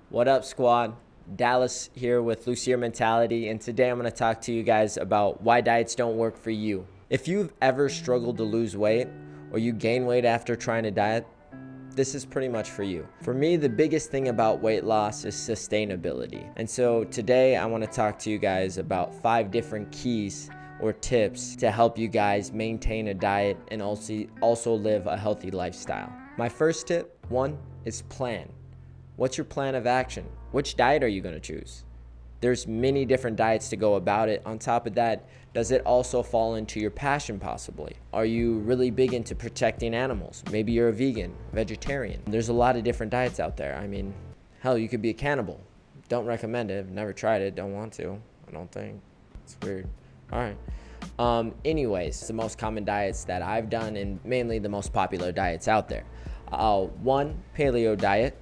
What up, squad? Dallas here with Lose Your Mentality, and today I'm going to talk to you guys about why diets don't work for you. If you've ever struggled to lose weight or you gain weight after trying a diet, this is pretty much for you. For me, the biggest thing about weight loss is sustainability. And so today I want to talk to you guys about 5 different keys or tips to help you guys maintain a diet and also live a healthy lifestyle. My first tip, 1, is plan. What's your plan of action? Which diet are you going to choose? There's many different diets to go about it. On top of that, does it also fall into your passion possibly? Are you really big into protecting animals? Maybe you're a vegan, vegetarian. There's a lot of different diets out there. I mean, hell, you could be a cannibal. Don't recommend it. Never tried it. Don't want to. I don't think. It's weird. All right. Anyways, the most common diets that I've done and mainly the most popular diets out there. 1, paleo diet.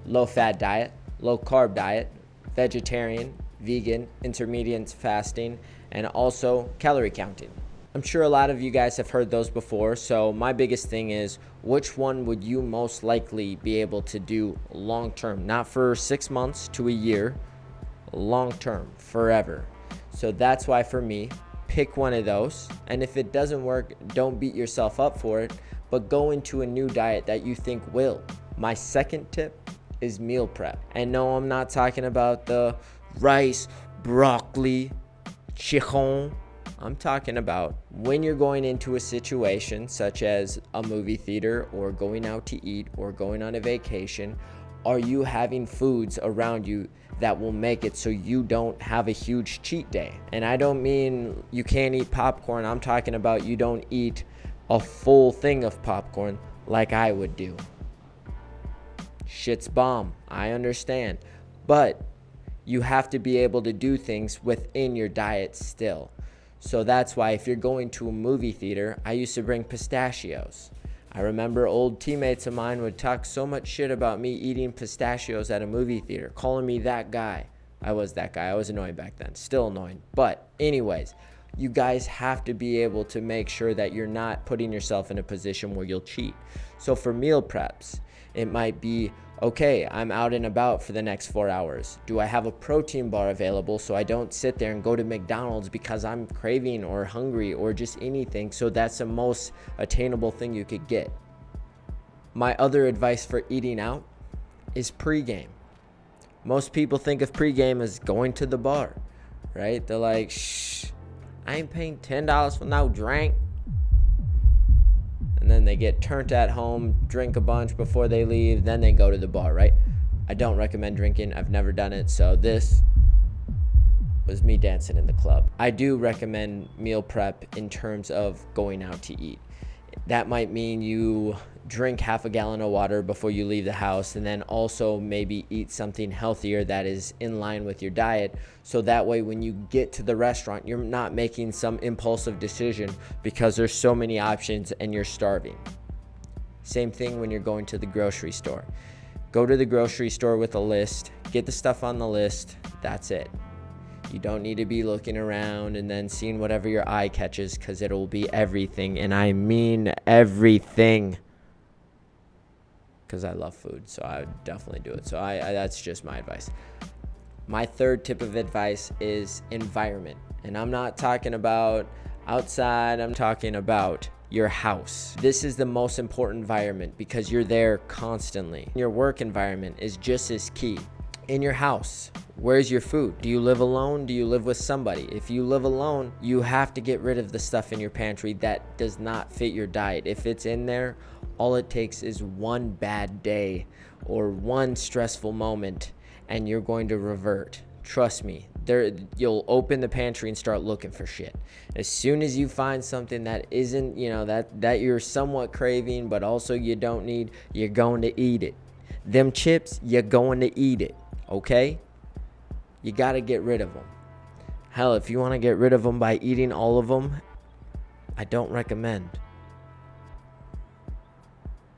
Low-fat diet, low-carb diet, vegetarian, vegan, intermittent fasting, and also calorie counting. I'm sure a lot of you guys have heard those before, so my biggest thing is, which one would you most likely be able to do long-term? Not for 6 months to a year, long-term, forever. So that's why for me, pick one of those, and if it doesn't work, don't beat yourself up for it, but go into a new diet that you think will. My second tip is meal prep. And no, I'm not talking about the rice, broccoli, chicken. I'm talking about when you're going into a situation such as a movie theater or going out to eat or going on a vacation, are you having foods around you that will make it so you don't have a huge cheat day? And I don't mean you can't eat popcorn. I'm talking about you don't eat a full thing of popcorn like I would do. Shit's bomb, I understand, but you have to be able to do things within your diet still. So that's why if you're going to a movie theater, I used to bring pistachios. I remember old teammates of mine would talk so much shit about me eating pistachios at a movie theater, calling me that guy. I was that guy. I was annoying back then, still annoying. But anyways, you guys have to be able to make sure that you're not putting yourself in a position where you'll cheat. So for meal preps, it might be, okay, I'm out and about for the next 4 hours. Do I have a protein bar available so I don't sit there and go to McDonald's because I'm craving or hungry or just anything? So that's the most attainable thing you could get. My other advice for eating out is pregame. Most people think of pregame as going to the bar, right? They're like, shh, I ain't paying $10 for no drink. And then they get turned at home, drink a bunch before they leave, then they go to the bar, right? I don't recommend drinking. I've never done it, so this was me dancing in the club. I do recommend meal prep in terms of going out to eat. That might mean you drink half a gallon of water before you leave the house, and then also maybe eat something healthier that is in line with your diet, so that way when you get to the restaurant, you're not making some impulsive decision because there's so many options and you're starving. Same thing when you're going to the grocery store. Go to the grocery store with a list, get the stuff on the list, that's it. You don't need to be looking around and then seeing whatever your eye catches, because it'll be everything, and I mean everything. Because I love food, so I would definitely do it. So I that's just my advice. My third tip of advice is environment. And I'm not talking about outside, I'm talking about your house. This is the most important environment because you're there constantly. Your work environment is just as key. In your house, where's your food? Do you live alone? Do you live with somebody? If you live alone, you have to get rid of the stuff in your pantry that does not fit your diet. If it's in there, all it takes is one bad day or one stressful moment and you're going to revert. Trust me, you'll open the pantry and start looking for shit. As soon as you find something that isn't, that you're somewhat craving but also you don't need, you're going to eat it. Them chips, you're going to eat it. Okay? You got to get rid of them. Hell, if you want to get rid of them by eating all of them, I don't recommend.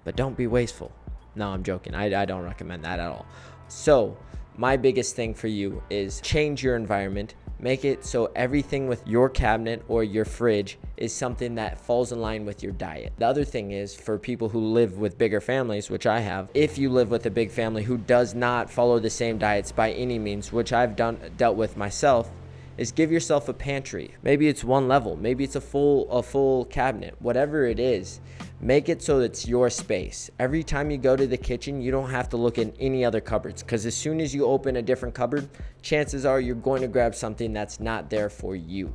But don't be wasteful. No, I'm joking. I don't recommend that at all. So, my biggest thing for you is change your environment, Make it so everything with your cabinet or your fridge is something that falls in line with your diet. The other thing is, for people who live with bigger families, which I have, if you live with a big family who does not follow the same diets by any means, which I've dealt with myself, is give yourself a pantry. Maybe it's one level, maybe it's a full cabinet, whatever it is. Make it so it's your space. Every time you go to the kitchen, you don't have to look in any other cupboards, because as soon as you open a different cupboard, chances are you're going to grab something that's not there for you,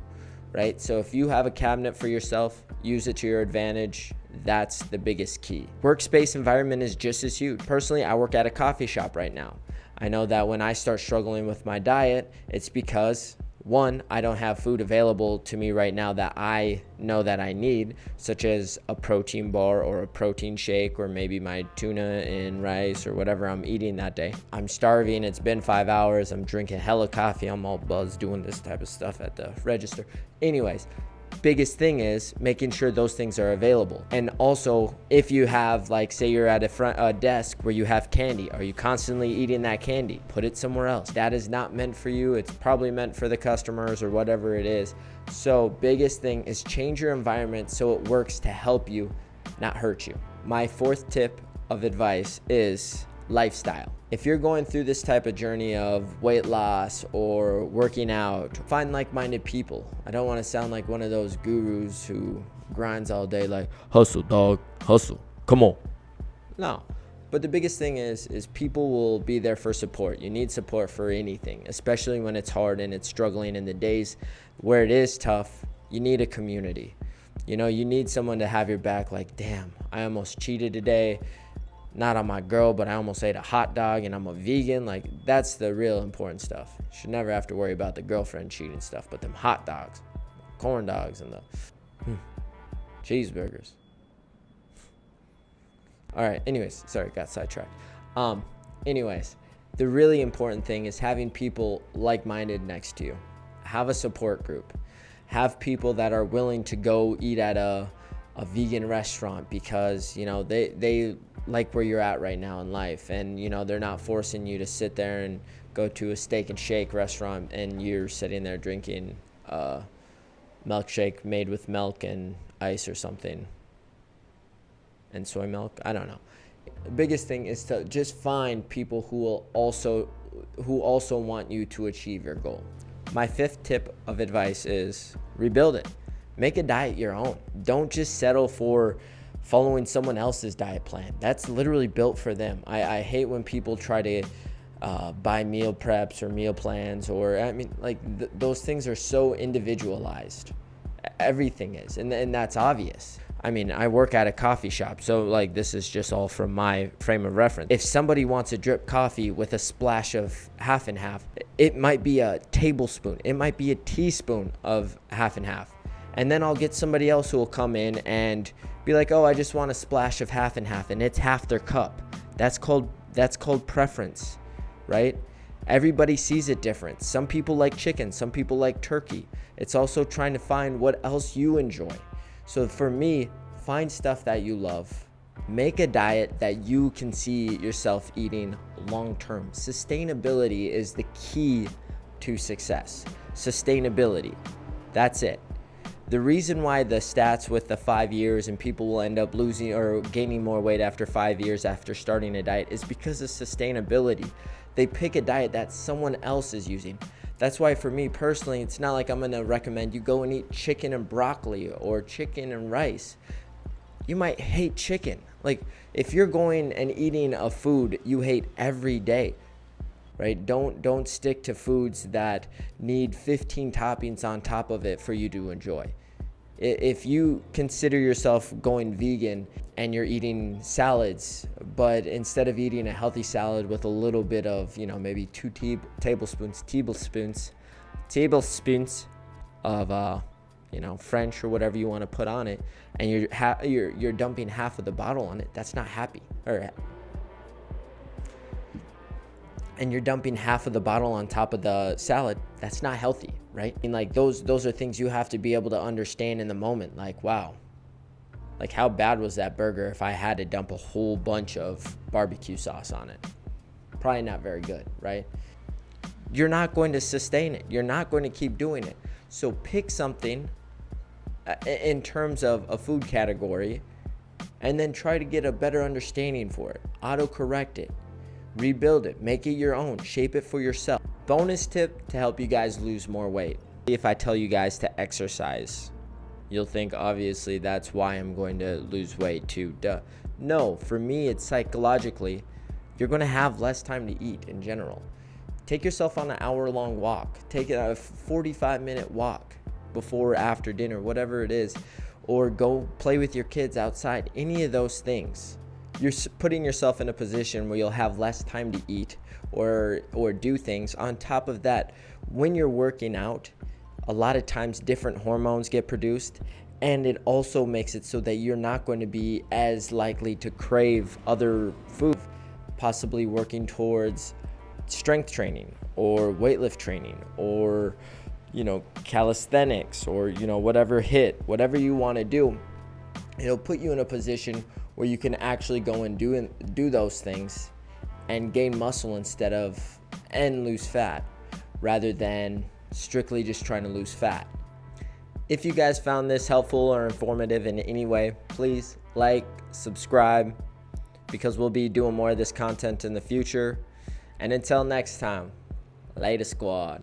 right? So if you have a cabinet for yourself, use it to your advantage. That's the biggest key. Workspace environment is just as huge. Personally, I work at a coffee shop right now. I know that when I start struggling with my diet, it's because one, I don't have food available to me right now that I know that I need, such as a protein bar or a protein shake, or maybe my tuna and rice or whatever I'm eating that day. I'm starving. It's been 5 hours. I'm drinking hella coffee. I'm all buzzed doing this type of stuff at the register. Anyways, biggest thing is making sure those things are available. And also, if you have, like, say you're at a desk where you have candy, are you constantly eating that candy? Put it somewhere else. That is not meant for you. It's probably meant for the customers or whatever it is. So biggest thing is change your environment so it works to help you, not hurt you. My fourth tip of advice is lifestyle. If you're going through this type of journey of weight loss or working out, find like-minded people. I don't want to sound like one of those gurus who grinds all day like, hustle, dog, hustle, come on. No. But the biggest thing is people will be there for support. You need support for anything, especially when it's hard and it's struggling. In the days where it is tough, you need a community. You know, you need someone to have your back, like, damn, I almost cheated today. Not on my girl, but I almost ate a hot dog and I'm a vegan. Like, that's the real important stuff. You should never have to worry about the girlfriend cheating stuff, but them hot dogs, corn dogs, and the cheeseburgers. All right, anyways, sorry, got sidetracked. Anyways, the really important thing is having people like-minded next to you. Have a support group. Have people that are willing to go eat at a vegan restaurant because, you know, they like where you're at right now in life, and, you know, they're not forcing you to sit there and go to a steak and shake restaurant and you're sitting there drinking a milkshake made with milk and ice or something and soy milk. I don't know. The biggest thing is to just find people who also want you to achieve your goal. My fifth tip of advice is rebuild it. Make a diet your own. Don't just settle for following someone else's diet plan. That's literally built for them. I hate when people try to buy meal preps or meal plans, or, I mean, like, those things are so individualized. Everything is, and that's obvious. I mean, I work at a coffee shop, so, like, this is just all from my frame of reference. If somebody wants a drip coffee with a splash of half and half, it might be a tablespoon. It might be a teaspoon of half and half. And then I'll get somebody else who will come in and be like, oh, I just want a splash of half and half, and it's half their cup. That's called preference, right? Everybody sees it different. Some people like chicken, some people like turkey. It's also trying to find what else you enjoy. So for me, find stuff that you love. Make a diet that you can see yourself eating long term. Sustainability is the key to success. Sustainability. That's it. The reason why the stats with the 5 years and people will end up losing or gaining more weight after 5 years after starting a diet is because of sustainability. They pick a diet that someone else is using. That's why for me personally, it's not like I'm going to recommend you go and eat chicken and broccoli or chicken and rice. You might hate chicken. Like, if you're going and eating a food you hate every day, right? Don't stick to foods that need 15 toppings on top of it for you to enjoy. If you consider yourself going vegan and you're eating salads, but instead of eating a healthy salad with a little bit of, you know, maybe 2 tablespoons of, you know, French or whatever you want to put on it, and you're dumping half of the bottle on it, that's not happy. And you're dumping half of the bottle on top of the salad, that's not healthy, right? And like those are things you have to be able to understand in the moment. Like, wow, like how bad was that burger if I had to dump a whole bunch of barbecue sauce on it? Probably not very good, right? you're not going to sustain it. You're not going to keep doing it. So pick something in terms of a food category and then try to get a better understanding for it. Autocorrect it, rebuild it, make it your own, shape it for yourself. Bonus tip to help you guys lose more weight. If I tell you guys to exercise, you'll think obviously that's why I'm going to lose weight too. Duh. No, for me it's psychologically, you're going to have less time to eat in general. Take yourself on an hour-long walk. Take a 45-minute walk before or after dinner, whatever it is, or go play with your kids outside. Any of those things, you're putting yourself in a position where you'll have less time to eat or do things. On top of that, when you're working out, a lot of times different hormones get produced, and it also makes it so that you're not going to be as likely to crave other food, possibly working towards strength training or weightlift training or calisthenics or whatever you want to do. It'll put you in a position where you can actually go and do those things and gain muscle and lose fat, rather than strictly just trying to lose fat. If you guys found this helpful or informative in any way, please like, subscribe, because we'll be doing more of this content in the future. And until next time, later squad.